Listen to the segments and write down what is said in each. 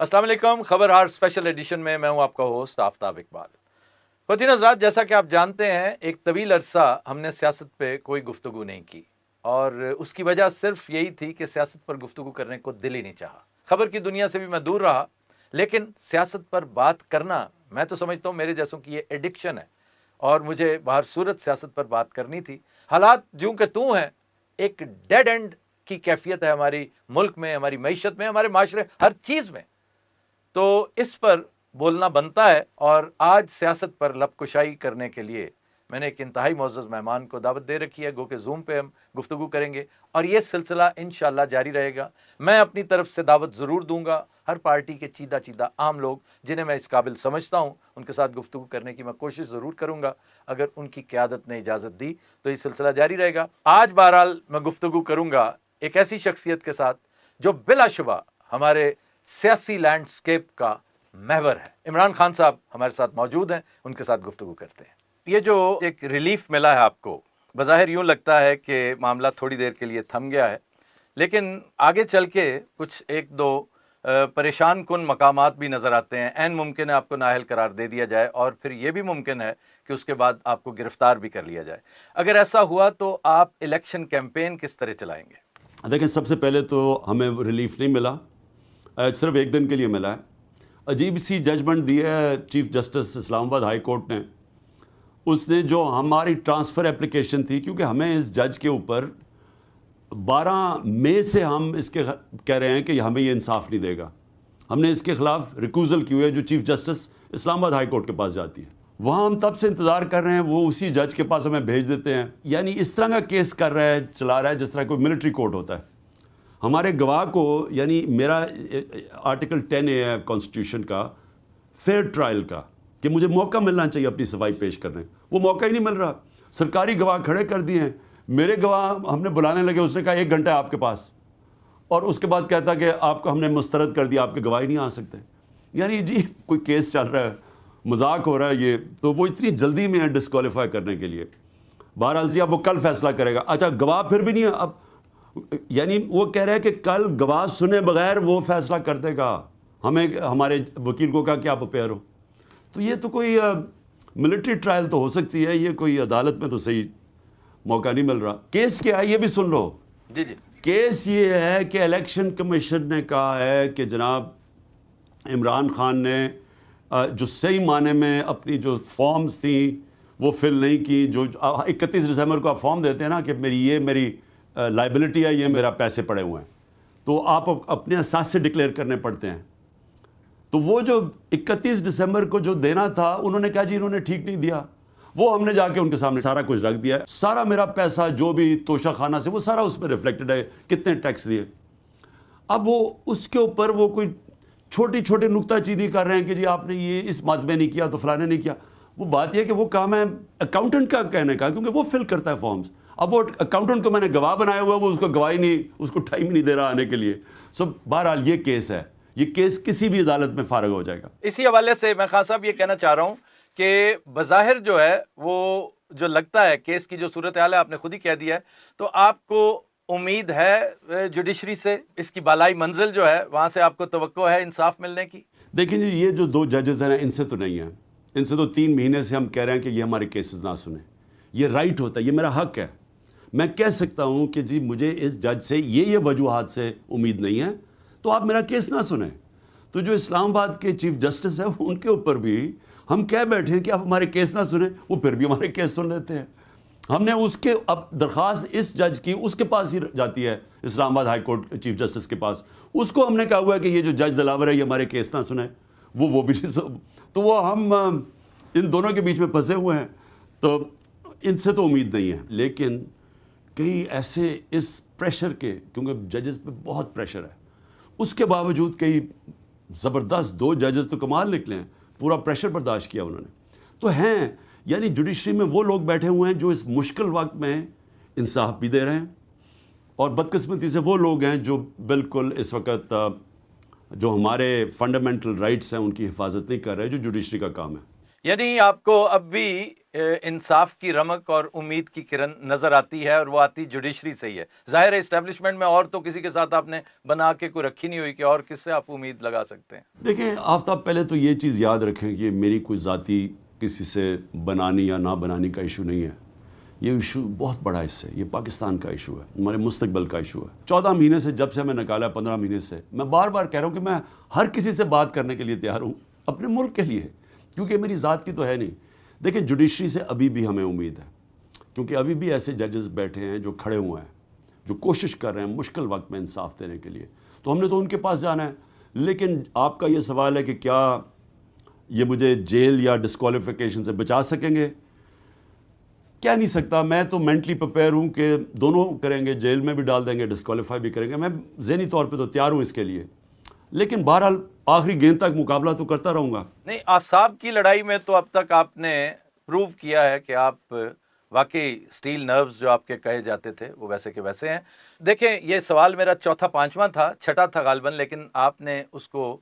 अस्सलाम वालेकुम। खबर हार स्पेशल एडिशन में मैं हूं आपका होस्ट आफ्ताब इकबाल। ख़वातीन हज़रात, जैसा कि आप जानते हैं, एक तवील अरसा हमने सियासत पे कोई गुफ्तगू नहीं की और उसकी वजह सिर्फ यही थी कि सियासत पर गुफ्तगू करने को दिल ही नहीं चाहा। खबर की दुनिया से भी मैं दूर रहा, लेकिन सियासत पर बात करना मैं तो समझता हूँ मेरे जैसों की ये एडिक्शन है और मुझे बाहर सूरत सियासत पर बात करनी थी। हालात ज्यों के त्यों हैं, एक डेड एंड की कैफियत है हमारी मुल्क में, हमारी मईशत में, हमारे माशरे, हर चीज़ में। तो इस पर बोलना बनता है और आज सियासत पर लबकुशाई करने के लिए मैंने एक इंतहाई मुअज़्ज़ज़ मेहमान को दावत दे रखी है। गो के ज़ूम पे हम गुफ्तगू करेंगे और ये सिलसिला इंशाअल्लाह जारी रहेगा। मैं अपनी तरफ से दावत ज़रूर दूंगा। हर पार्टी के चीदा चीदा आम लोग जिन्हें मैं इस काबिल समझता हूँ, उनके साथ गुफ्तगू करने की मैं कोशिश ज़रूर करूँगा। अगर उनकी क़यादत ने इजाज़त दी तो ये सिलसिला जारी रहेगा। आज बहरहाल मैं गुफ्तगू करूँगा एक ऐसी शख्सियत के साथ जो बिलाशुबा हमारे सियासी लैंडस्केप का महवर है। इमरान खान साहब हमारे साथ मौजूद हैं, उनके साथ गुफ्तगू करते हैं। ये जो एक रिलीफ मिला है आपको, बज़ाहिर यूँ लगता है कि मामला थोड़ी देर के लिए थम गया है, लेकिन आगे चल के कुछ एक दो परेशान कुन मकामात भी नज़र आते हैं। ऐन मुमकिन है आपको नाअहल करार दे दिया जाए और फिर ये भी मुमकिन है कि उसके बाद आपको गिरफ़्तार भी कर लिया जाए। अगर ऐसा हुआ तो आप इलेक्शन कैंपेन किस तरह चलाएँगे? देखिए, सबसे पहले तो हमें रिलीफ नहीं मिला, सिर्फ एक दिन के लिए मिला है। अजीब सी जजमेंट दी है chief justice Islamabad high court ने। उसने जो हमारी ट्रांसफ़र एप्लीकेशन थी, क्योंकि हमें इस जज के ऊपर 12 मई से हम इसके कह रहे हैं कि हमें ये इंसाफ नहीं देगा। हमने इसके ख़िलाफ़ रिक्यूज़ल की हुई है जो chief justice Islamabad high court के पास जाती है। वहाँ हम तब से इंतज़ार कर रहे हैं, वो उसी जज के पास हमें भेज देते हैं। यानी इस तरह का केस कर रहा है, चला रहा है जिस तरह कोई मिलिट्री कोर्ट होता है। हमारे गवाह को, यानी मेरा आर्टिकल 10A है कॉन्स्टिट्यूशन का, फेयर ट्रायल का, कि मुझे मौका मिलना चाहिए अपनी सफाई पेश करने। वो मौका ही नहीं मिल रहा। सरकारी गवाह खड़े कर दिए हैं। मेरे गवाह हमने बुलाने लगे, उसने कहा 1 घंटा है आपके पास, और उसके बाद कहता कि आपको हमने मुस्तरद कर दिया, आपके गवाह ही नहीं आ सकते। यानी जी कोई केस चल रहा है, मजाक हो रहा है ये, तो वो इतनी जल्दी में है डिस्क्वालीफाई करने के लिए। बहरहाल जी अब वो कल फैसला करेगा। अच्छा, गवाह फिर भी नहीं है अब, यानी वो कह रहे हैं कि कल गवाह सुने बगैर वो फैसला कर देगा। हमें हमारे वकील को कहा कि आप प्रिपेयर हो। तो ये तो कोई मिलिट्री ट्रायल तो हो सकती है, ये कोई अदालत में तो सही मौका नहीं मिल रहा। केस क्या है ये भी सुन लो। जी जी। केस ये है कि इलेक्शन कमीशन ने कहा है कि जनाब इमरान खान ने जो सही माने में अपनी जो फॉर्म्स थी वो फिल नहीं की। जो 31 दिसंबर को आप फॉर्म देते हैं ना कि मेरी लाइबिलिटी है, ये मेरा पैसे पड़े हुए हैं, तो आप अपने असास से डिक्लेयर करने पड़ते हैं। तो वो जो 31 दिसंबर को जो देना था, उन्होंने कहा जी इन्होंने ठीक नहीं दिया। वो हमने जाके उनके सामने सारा कुछ रख दिया है। सारा मेरा पैसा जो भी तोशा खाना से, वो सारा उसमें रिफ्लेक्टेड है, कितने टैक्स दिए। अब वो उसके ऊपर वो कोई छोटी छोटी नुक्ताचीनी कर रहे हैं कि जी आपने ये इस मद में नहीं किया तो फलाने नहीं किया। वो बात यह है कि वो काम है अकाउंटेंट का कहने का, क्योंकि वो फिल करता है फॉर्म्स। अब वो अकाउंटेंट को मैंने गवाह बनाया हुआ है, वो उसको गवाही नहीं, उसको टाइम नहीं दे रहा आने के लिए। सो बहरहाल ये केस है, ये केस किसी भी अदालत में फारग हो जाएगा। इसी हवाले से मैं खान साहब ये कहना चाह रहा हूँ कि बज़ाहिर जो है वो जो लगता है केस की जो सूरत हाल है, आपने खुद ही कह दिया है, तो आपको उम्मीद है जुडिशरी से, इसकी बालाई मंजिल जो है वहाँ से आपको तवक्को है इंसाफ मिलने की? देखिए जी, ये जो 2 जजेस हैं इनसे तो नहीं है। इनसे तो 3 महीने से हम कह रहे हैं कि ये हमारे केसेस ना सुने। ये राइट होता है, ये मेरा हक है। मैं कह सकता हूँ कि जी मुझे इस जज से ये वजूहात से उम्मीद नहीं है, तो आप मेरा केस ना सुने। तो जो इस्लामाबाद के चीफ जस्टिस है उनके ऊपर भी हम कह बैठे हैं कि आप हमारे केस ना सुने, वो फिर भी हमारे केस सुन लेते हैं। हमने उसके अब दरख्वास्त इस जज की उसके पास ही जाती है, Islamabad high court chief justice के पास। उसको हमने कहा हुआ है कि ये जो जज दिलावर है ये हमारे केस ना सुने, वो भी नहीं सुन। तो वो हम इन दोनों के बीच में फंसे हुए हैं, तो इनसे तो उम्मीद नहीं है। लेकिन कई ऐसे इस प्रेशर के, क्योंकि जजेस पे बहुत प्रेशर है, उसके बावजूद कई ज़बरदस्त 2 जजेस तो कमाल निकले हैं, पूरा प्रेशर बर्दाश्त किया उन्होंने। तो हैं, यानी जुडिशरी में वो लोग बैठे हुए हैं जो इस मुश्किल वक्त में इंसाफ भी दे रहे हैं, और बदकिस्मती से वो लोग हैं जो बिल्कुल इस वक्त जो हमारे फंडामेंटल राइट्स हैं उनकी हिफाजत नहीं कर रहे, जो जुडिशरी का काम है। यानी आपको अब भी इंसाफ की रमक और उम्मीद की किरण नजर आती है, और वो आती जुडिशरी से ही है। जाहिर है इस्टेब्लिशमेंट में और तो किसी के साथ आपने बना के कोई रखी नहीं हुई कि और किससे आप उम्मीद लगा सकते हैं। देखें आफ्ताब, पहले तो ये चीज़ याद रखें कि मेरी कोई ज़ाती किसी से बनानी या ना बनाने का इशू नहीं है। ये इशू बहुत बड़ा इससे, ये पाकिस्तान का इशू है, हमारे मुस्तकबिल का इशू है। 14 महीने से, जब से हमें निकाला, 15 महीने से मैं बार बार कह रहा हूँ कि मैं हर किसी से बात करने के लिए तैयार हूँ, अपने मुल्क के लिए, क्योंकि मेरी ज़ात की तो है नहीं। देखिए जुडिशरी से अभी भी हमें उम्मीद है, क्योंकि अभी भी ऐसे जजेस बैठे हैं जो खड़े हुए हैं, जो कोशिश कर रहे हैं मुश्किल वक्त में इंसाफ देने के लिए, तो हमने तो उनके पास जाना है। लेकिन आपका ये सवाल है कि क्या ये मुझे जेल या डिस्क्वालिफिकेशन से बचा सकेंगे? क्या नहीं सकता। मैं तो मेंटली प्रिपेयर हूँ कि दोनों करेंगे, जेल में भी डाल देंगे, डिस्क्वालीफाई भी करेंगे। मैं ज़हनी तौर पे तो तैयार हूँ इसके लिए, लेकिन बहरहाल आखिरी गेंद तक मुकाबला तो करता रहूँगा। नहीं, आसाब की लड़ाई में तो अब तक आपने प्रूव किया है कि आप वाकई स्टील नर्व्स जो आपके कहे जाते थे वो वैसे के वैसे हैं। देखें, ये सवाल मेरा चौथा पांचवा था, छठा था गालिबन, लेकिन आपने उसको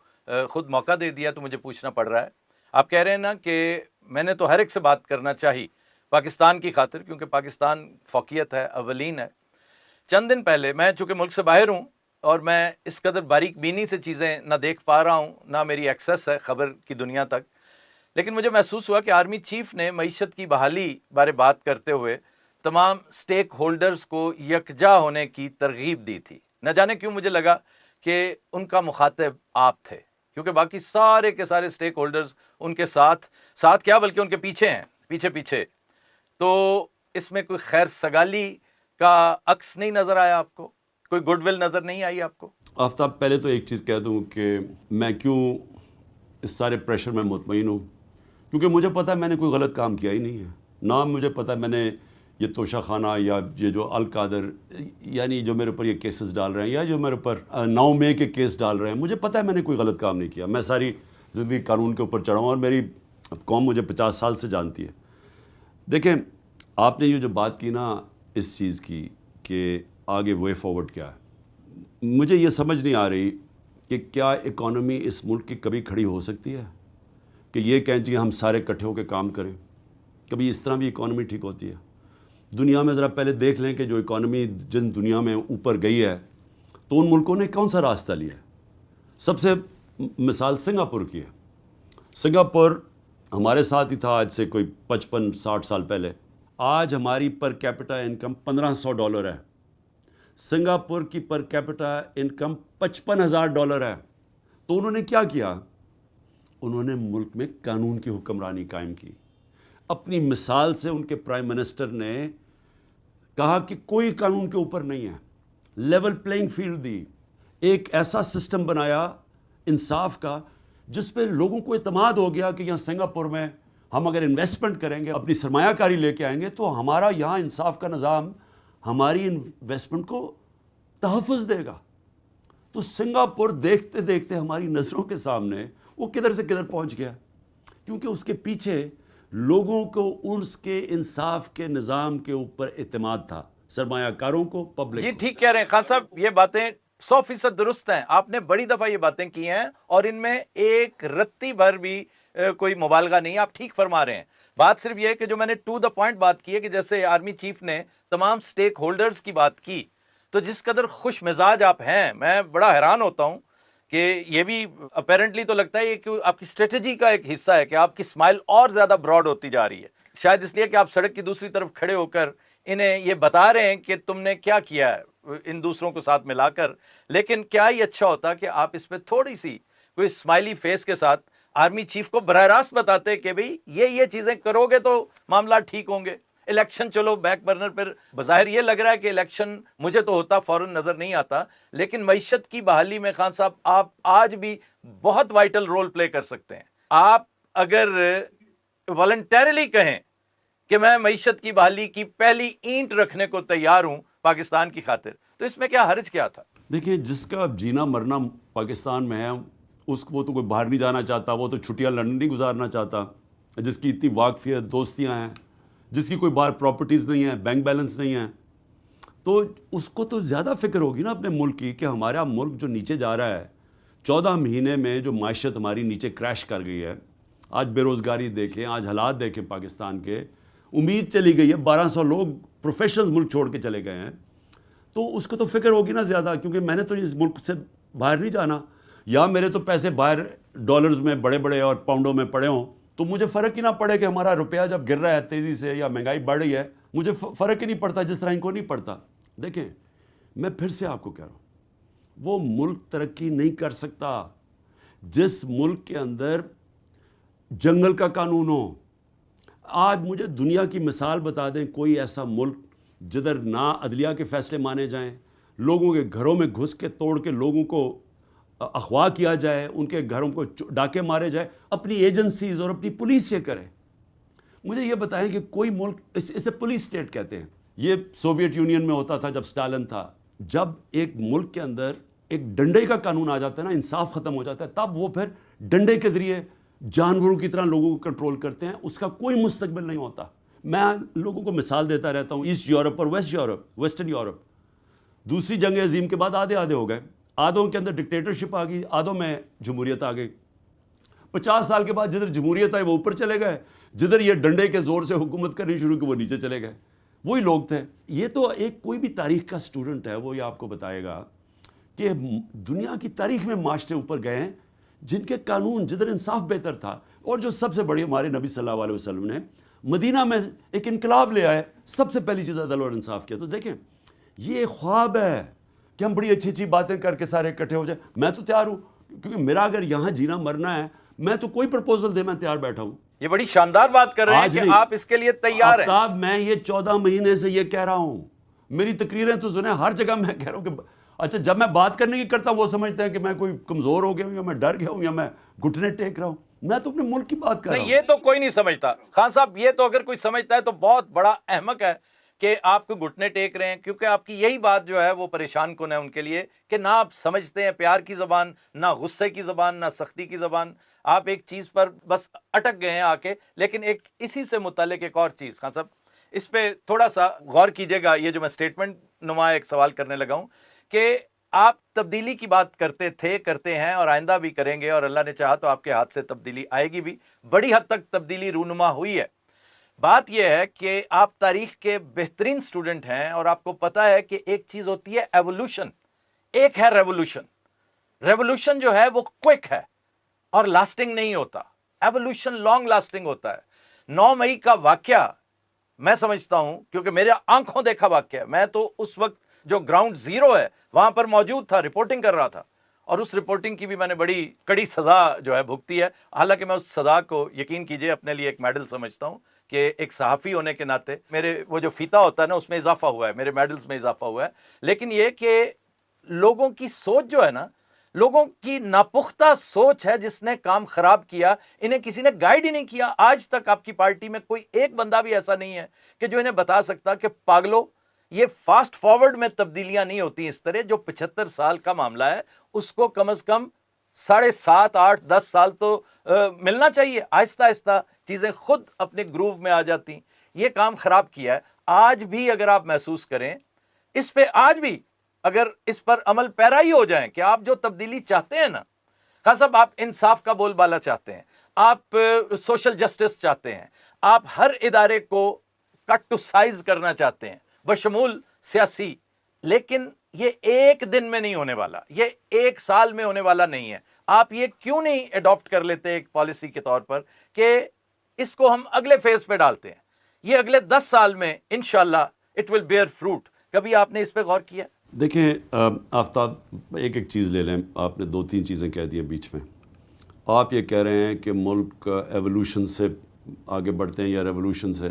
खुद मौका दे दिया तो मुझे पूछना पड़ रहा है। आप कह रहे हैं ना कि मैंने तो हर एक से बात करना चाहिए पाकिस्तान की खातिर, क्योंकि पाकिस्तान फौकियत है, अवलीन है। चंद दिन पहले मैं चूँकि मुल्क से बाहर हूँ और मैं इस कदर बारीक बीनी से चीज़ें ना देख पा रहा हूँ, ना मेरी एक्सेस है खबर की दुनिया तक, लेकिन मुझे महसूस हुआ कि आर्मी चीफ ने मईशत की बहाली बारे बात करते हुए तमाम स्टेक होल्डर्स को यकजा होने की तरगीब दी थी। न जाने क्यों मुझे लगा कि उनका मुखातिब आप थे, क्योंकि बाकी सारे के सारे स्टेक होल्डर्स उनके साथ क्या बल्कि उनके पीछे हैं, पीछे। तो इसमें कोई खैर सगाली का अक्स नहीं नज़र आया आपको? कोई गुडविल नज़र नहीं आई आपको? आफ्ताब, पहले तो एक चीज़ कह दूं कि मैं क्यों इस सारे प्रेशर में मुतमईन हूँ, क्योंकि मुझे पता है मैंने कोई गलत काम किया ही नहीं है। ना मुझे पता है मैंने ये तोशा खाना या ये जो अल कादर, यानी जो मेरे ऊपर ये केसेस डाल रहे हैं, या जो मेरे ऊपर 9 मई के केस डाल रहे हैं, मुझे पता है मैंने कोई गलत काम नहीं किया। मैं सारी ज़िंदगी कानून के ऊपर चढ़ा हूँ और मेरी कौम मुझे 50 साल से जानती है। देखें, आपने ये जो बात की ना इस चीज़ की कि आगे वे फॉरवर्ड क्या है, मुझे ये समझ नहीं आ रही कि क्या इकॉनमी इस मुल्क की कभी खड़ी हो सकती है कि ये कहें कि हम सारे इकट्ठे होकर काम करें। कभी इस तरह भी इकॉनमी ठीक होती है? दुनिया में ज़रा पहले देख लें कि जो इकॉनमी जिन दुनिया में ऊपर गई है, तो उन मुल्कों ने कौन सा रास्ता लिया है। सबसे मिसाल सिंगापुर की है। सिंगापुर हमारे साथ ही था आज से कोई 55-60 साल पहले। आज हमारी पर कैपिटा इनकम $1500 है, सिंगापुर की पर कैपिटा इनकम $55,000 है। तो उन्होंने क्या किया? उन्होंने मुल्क में कानून की हुक्मरानी कायम की। अपनी मिसाल से उनके प्राइम मिनिस्टर ने कहा कि कोई कानून के ऊपर नहीं है, लेवल प्लेइंग फील्ड दी, एक ऐसा सिस्टम बनाया इंसाफ का जिस पे लोगों को इत्मीनान हो गया कि यहाँ सिंगापुर में हम अगर इन्वेस्टमेंट करेंगे, अपनी सरमायाकारी लेके आएंगे, तो हमारा यहाँ इंसाफ का निज़ाम हमारी इन्वेस्टमेंट को तहफ़्फ़ुज़ देगा। तो सिंगापुर देखते देखते हमारी नज़रों के सामने वो किधर से किधर पहुँच गया, क्योंकि उसके पीछे लोगों को उसके इंसाफ के निज़ाम के ऊपर इत्मीनान था, सरमायाकारों को, पब्लिक जी को। ठीक कह रहे हैं खान साहब, ये बातें 100% दुरुस्त हैं। आपने बड़ी दफ़ा ये बातें की हैं और इनमें एक रत्ती भर भी कोई मुबालगा नहीं, आप ठीक फरमा रहे हैं। बात सिर्फ ये है कि जो मैंने टू द पॉइंट बात की है कि जैसे आर्मी चीफ ने तमाम स्टेक होल्डर्स की बात की, तो जिस कदर खुश मिजाज आप हैं, मैं बड़ा हैरान होता हूं कि ये भी अपेरेंटली तो लगता है कि आपकी स्ट्रेटजी का एक हिस्सा है कि आपकी स्माइल और ज़्यादा ब्रॉड होती जा रही है। शायद इसलिए कि आप सड़क की दूसरी तरफ खड़े होकर इन्हें ये बता रहे हैं कि तुमने क्या किया है इन दूसरों को साथ मिलाकर। लेकिन क्या ही अच्छा होता कि आप इस पर थोड़ी सी कोई स्माइली फेस के साथ आर्मी चीफ को बराह रास्त बताते कि भाई ये चीज़ें करोगे तो मामला ठीक होंगे। इलेक्शन चलो बैक बर्नर पर, बज़ाहिर ये लग रहा है कि इलेक्शन मुझे तो होता फौरन नज़र नहीं आता, लेकिन मईशत की बहाली में खान साहब आप आज भी बहुत वाइटल रोल प्ले कर सकते हैं। आप अगर वॉलंटरली कहें कि मैं मईशत की बहाली की पहली ईंट रखने को तैयार हूं पाकिस्तान की खातिर, तो इसमें क्या हर्ज क्या था? देखिए, जिसका जीना मरना पाकिस्तान में है, वो तो कोई बाहर नहीं जाना चाहता, वो तो छुट्टियां लंदन नहीं गुजारना चाहता, जिसकी इतनी वाकफियत, दोस्तियां हैं, जिसकी कोई बाहर प्रॉपर्टीज़ नहीं है, बैंक बैलेंस नहीं है, तो उसको तो ज़्यादा फिक्र होगी ना अपने मुल्क की कि हमारा मुल्क जो नीचे जा रहा है। 14 महीने में जो माशत हमारी नीचे क्रैश कर गई है, आज बेरोज़गारी देखें, आज हालात देखें पाकिस्तान के, امید چلی گئی ہے, 1200 لوگ پروفیشنل ملک چھوڑ کے چلے گئے ہیں, تو اس کو تو فکر ہوگی نا زیادہ, کیونکہ میں نے تو اس ملک سے باہر نہیں جانا, یا میرے تو پیسے باہر ڈالرز میں بڑے بڑے اور پاؤنڈوں میں پڑے ہوں, تو مجھے فرق ہی نہ پڑے کہ ہمارا روپیہ جب گر رہا ہے تیزی سے یا مہنگائی بڑھ رہی ہے, مجھے فرق ہی نہیں پڑتا جس طرح ان کو نہیں پڑتا. دیکھیں میں پھر سے آپ کو کہہ رہا ہوں, وہ ملک ترقی نہیں کر سکتا جس ملک کے اندر جنگل کا قانون ہو. آج مجھے دنیا کی مثال بتا دیں کوئی ایسا ملک جدھر نہ عدلیہ کے فیصلے مانے جائیں, لوگوں کے گھروں میں گھس کے توڑ کے لوگوں کو اغوا کیا جائے, ان کے گھروں کو ڈاکے مارے جائے, اپنی ایجنسیز اور اپنی پولیس یہ کرے. مجھے یہ بتائیں کہ کوئی ملک, اسے پولیس اسٹیٹ کہتے ہیں, یہ سوویت یونین میں ہوتا تھا جب اسٹالن تھا. جب ایک ملک کے اندر ایک ڈنڈے کا قانون آ جاتا ہے نا, انصاف ختم ہو جاتا ہے, تب وہ پھر ڈنڈے کے ذریعے جانوروں کی طرح لوگوں کو کنٹرول کرتے ہیں, اس کا کوئی مستقبل نہیں ہوتا. میں لوگوں کو مثال دیتا رہتا ہوں, ایسٹ یورپ اور ویسٹرن یورپ. دوسری جنگ عظیم کے بعد آدھے ہو گئے, آدھوں کے اندر ڈکٹیٹرشپ آ گئی, آدھوں میں جمہوریت آ گئی. 50 سال کے بعد جدھر جمہوریت آئی وہ اوپر چلے گئے, جدھر یہ ڈنڈے کے زور سے حکومت کرنی شروع کی وہ نیچے چلے گئے. وہی لوگ تھے. یہ تو ایک کوئی بھی تاریخ کا اسٹوڈنٹ ہے وہ یہ آپ کو بتائے گا کہ دنیا کی تاریخ میں معاشرے اوپر گئے ہیں جن کے قانون, جدھر انصاف بہتر تھا. اور جو سب سے بڑی ہمارے نبی صلی اللہ علیہ وسلم نے مدینہ میں ایک انقلاب لے آئے, سب سے پہلی چیز عدل اور انصاف کیا. تو دیکھیں یہ ایک خواب ہے کہ ہم بڑی اچھی اچھی باتیں کر کے سارے اکٹھے ہو جائیں. میں تو تیار ہوں, کیونکہ میرا اگر یہاں جینا مرنا ہے, میں تو کوئی پرپوزل دے میں تیار بیٹھا ہوں. یہ بڑی شاندار بات کر رہے ہیں کہ آپ اس کے لیے تیار ہیں. آفتاب میں یہ 14 مہینے سے یہ کہہ رہا ہوں, میری تقریریں تو سنیں, ہر جگہ میں کہہ رہا ہوں کہ اچھا جب میں بات کرنے کی کرتا ہوں وہ سمجھتے ہیں کہ میں کوئی کمزور ہو گیا ہوں یا میں ڈر گیا ہوں یا میں گھٹنے ٹیک رہا ہوں. میں تو اپنے ملک کی بات کر رہا ہوں. نہیں, یہ تو کوئی نہیں سمجھتا خان صاحب, یہ تو اگر کوئی سمجھتا ہے تو بہت بڑا احمق ہے کہ آپ کو گھٹنے ٹیک رہے ہیں, کیونکہ آپ کی یہی بات جو ہے وہ پریشان کن ہے ان کے لیے کہ نہ آپ سمجھتے ہیں پیار کی زبان, نہ غصے کی زبان, نہ سختی کی زبان. آپ ایک چیز پر بس اٹک گئے ہیں آ کے. لیکن ایک اسی سے متعلق ایک اور چیز خان صاحب, اس پہ تھوڑا سا غور کیجئے گا. یہ جو میں سٹیٹمنٹ نما ایک سوال کرنے لگا ہوں کہ آپ تبدیلی کی بات کرتے تھے, کرتے ہیں اور آئندہ بھی کریں گے, اور اللہ نے چاہا تو آپ کے ہاتھ سے تبدیلی آئے گی بھی. بڑی حد تک تبدیلی رونما ہوئی ہے. بات یہ ہے کہ آپ تاریخ کے بہترین سٹوڈنٹ ہیں اور آپ کو پتا ہے کہ ایک چیز ہوتی ہے ایوولوشن, ایک ہے ریولوشن. ریولوشن جو ہے وہ کوئک ہے اور لاسٹنگ نہیں ہوتا, ایوولوشن لانگ لاسٹنگ ہوتا ہے. 9 مئی کا واقعہ میں سمجھتا ہوں, کیونکہ میرے آنکھوں دیکھا واقعہ ہے, میں تو اس وقت جو گراؤنڈ زیرو ہے وہاں پر موجود تھا, رپورٹنگ کر رہا تھا, اور اس رپورٹنگ کی بھی میں نے بڑی کڑی سزا جو ہے بھگتی ہے. حالانکہ میں اس سزا کو یقین کیجئے اپنے لیے ایک میڈل سمجھتا ہوں کہ ایک صحافی ہونے کے ناطے میرے وہ جو فیتا ہوتا ہے نا اس میں اضافہ ہوا ہے, میرے میڈلز میں اضافہ ہوا ہے. لیکن یہ کہ لوگوں کی سوچ جو ہے نا, لوگوں کی ناپختہ سوچ ہے جس نے کام خراب کیا. انہیں کسی نے گائیڈ ہی نہیں کیا. آج تک آپ کی پارٹی میں کوئی ایک بندہ بھی ایسا نہیں ہے کہ جو انہیں بتا سکتا کہ پاگلو یہ فاسٹ فارورڈ میں تبدیلیاں نہیں ہوتی اس طرح. جو 75 سال کا معاملہ ہے اس کو کم از کم 7.5 8 10 سال تو ملنا چاہیے. آہستہ آہستہ چیزیں خود اپنے گروو میں آ جاتی. یہ کام خراب کیا ہے. آج بھی اگر آپ محسوس کریں اس پہ, آج بھی اگر اس پر عمل پیرا ہی ہو جائیں کہ آپ جو تبدیلی چاہتے ہیں نا خان صاحب, آپ انصاف کا بول بالا چاہتے ہیں, آپ سوشل جسٹس چاہتے ہیں, آپ ہر ادارے کو کٹ ٹو سائز کرنا چاہتے ہیں بشمول سیاسی, لیکن یہ ایک دن میں نہیں ہونے والا, یہ 1 سال میں ہونے والا نہیں ہے. آپ یہ کیوں نہیں اڈاپٹ کر لیتے ایک پالیسی کے طور پر کہ اس کو ہم اگلے فیز پہ ڈالتے ہیں, یہ اگلے 10 سال میں انشاءاللہ اٹ ول بیئر فروٹ. کبھی آپ نے اس پہ غور کیا؟ دیکھیں آفتاب, ایک چیز لے لیں, آپ نے 2-3 چیزیں کہہ دی ہیں بیچ میں. آپ یہ کہہ رہے ہیں کہ ملک ایوولوشن سے آگے بڑھتے ہیں یا ریولوشن سے.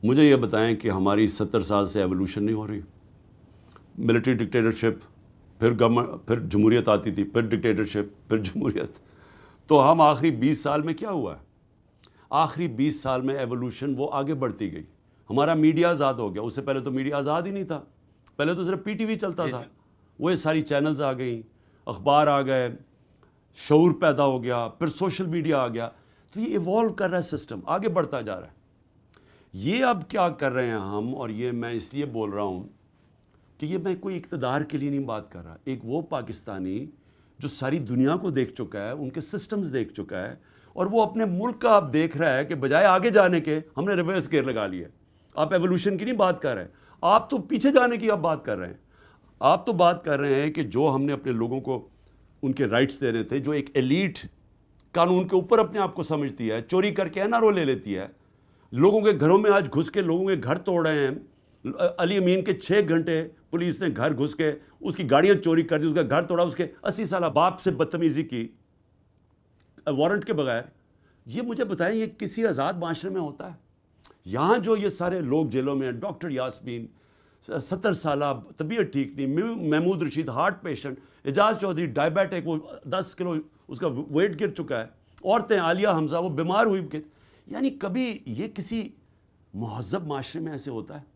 مجھے یہ بتائیں کہ ہماری 70 سال سے ایوولوشن نہیں ہو رہی. ملٹری ڈکٹیٹرشپ, پھر گورنمنٹ, پھر جمہوریت آتی تھی, پھر ڈکٹیٹرشپ, پھر جمہوریت. تو ہم آخری 20 سال میں کیا ہوا ہے؟ آخری 20 سال میں ایوولوشن وہ آگے بڑھتی گئی. ہمارا میڈیا آزاد ہو گیا. اس سے پہلے تو میڈیا آزاد ہی نہیں تھا. پہلے تو صرف پی ٹی وی چلتا تھا. وہ ساری چینلز آ گئیں, اخبار آ گئے, شعور پیدا ہو گیا, پھر سوشل میڈیا آ گیا. تو یہ ایوالو کر رہا ہے سسٹم, آگے بڑھتا جا رہا ہے. یہ اب کیا کر رہے ہیں ہم, اور یہ میں اس لیے بول رہا ہوں کہ یہ میں کوئی اقتدار کے لیے نہیں بات کر رہا. ایک وہ پاکستانی جو ساری دنیا کو دیکھ چکا ہے, ان کے سسٹمز دیکھ چکا ہے, اور وہ اپنے ملک کا آپ دیکھ رہا ہے کہ بجائے آگے جانے کے ہم نے ریورس گیئر لگا لیا. آپ ایوولوشن کی نہیں بات کر رہے ہیں, آپ تو پیچھے جانے کی آپ بات کر رہے ہیں. آپ تو بات کر رہے ہیں کہ جو ہم نے اپنے لوگوں کو ان کے رائٹس دینے تھے, جو ایک ایلیٹ قانون کے اوپر اپنے آپ کو سمجھتی ہے, چوری کر کے NRO لے لیتی ہے, لوگوں کے گھروں میں آج گھس کے لوگوں کے گھر توڑ رہے ہیں. علی امین کے 6 گھنٹے پولیس نے گھر گھس کے اس کی گاڑیاں چوری کر دی, اس کا گھر توڑا, اس کے 80 سالہ باپ سے بدتمیزی کی وارنٹ کے بغیر. یہ مجھے بتائیں یہ کسی آزاد معاشرے میں ہوتا ہے؟ یہاں جو یہ سارے لوگ جیلوں میں ہیں, ڈاکٹر یاسمین 70 سالہ طبیعت ٹھیک نہیں, محمود رشید ہارٹ پیشنٹ, اعجاز چودھری ڈائبیٹک, وہ 10 کلو اس کا ویٹ گر چکا ہے, عورتیں عالیہ حمزہ وہ بیمار ہوئی. یعنی کبھی یہ کسی مہذب معاشرے میں ایسے ہوتا ہے؟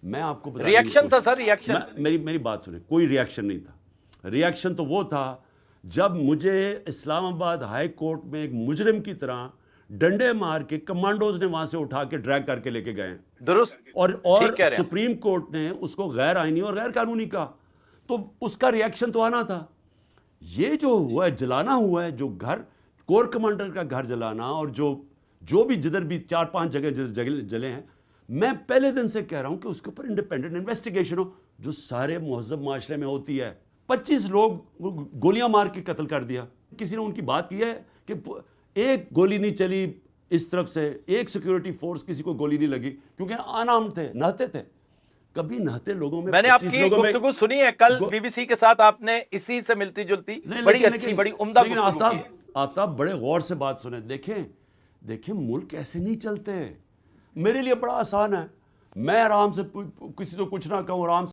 میں آپ کو ریاکشن تھا سر, ریاکشن. میری بات سنیں, کوئی ریاکشن نہیں تھا. ریاکشن تو وہ تھا جب مجھے اسلام آباد ہائی کورٹ میں ایک مجرم کی طرح ڈنڈے مار کے کمانڈوز نے وہاں سے اٹھا کے ڈریگ کر کے لے کے گئے. درست. اور سپریم کورٹ نے اس کو غیر آئینی اور غیر قانونی کہا, تو اس کا ریاکشن تو آنا تھا. یہ جو ہوا ہے, جلانا ہوا ہے, جو گھر کور کمانڈر کا گھر جلانا, اور جو بھی جدھر بھی 4-5 جگہ جلے ہیں, میں پہلے دن سے کہہ رہا ہوں کہ اس کے اوپر انڈیپینڈنٹ انویسٹیگیشن ہو, جو سارے مہذب معاشرے میں ہوتی ہے. 25 لوگ گولیاں مار کے قتل کر دیا. کسی نے ان کی بات کی ہے کہ ایک گولی نہیں چلی اس طرف سے, ایک سیکیورٹی فورس کسی کو گولی نہیں لگی, کیونکہ آنام تھے, نہتے تھے. کبھی نہتے لوگوں میں نے آپ کی گفتگو سنی ہے کل BBC کے ساتھ, آپ نے اسی سے ملتی جلتی بڑی اچھی بڑی عمدہ گفتگو کی. آفتاب بڑے غور سے بات سنیں. دیکھیں ملک ایسے نہیں چلتے. میرے لیے بڑا آسان ہے, میں آرام سے کسی کو کچھ نہ کہوں, آرام سے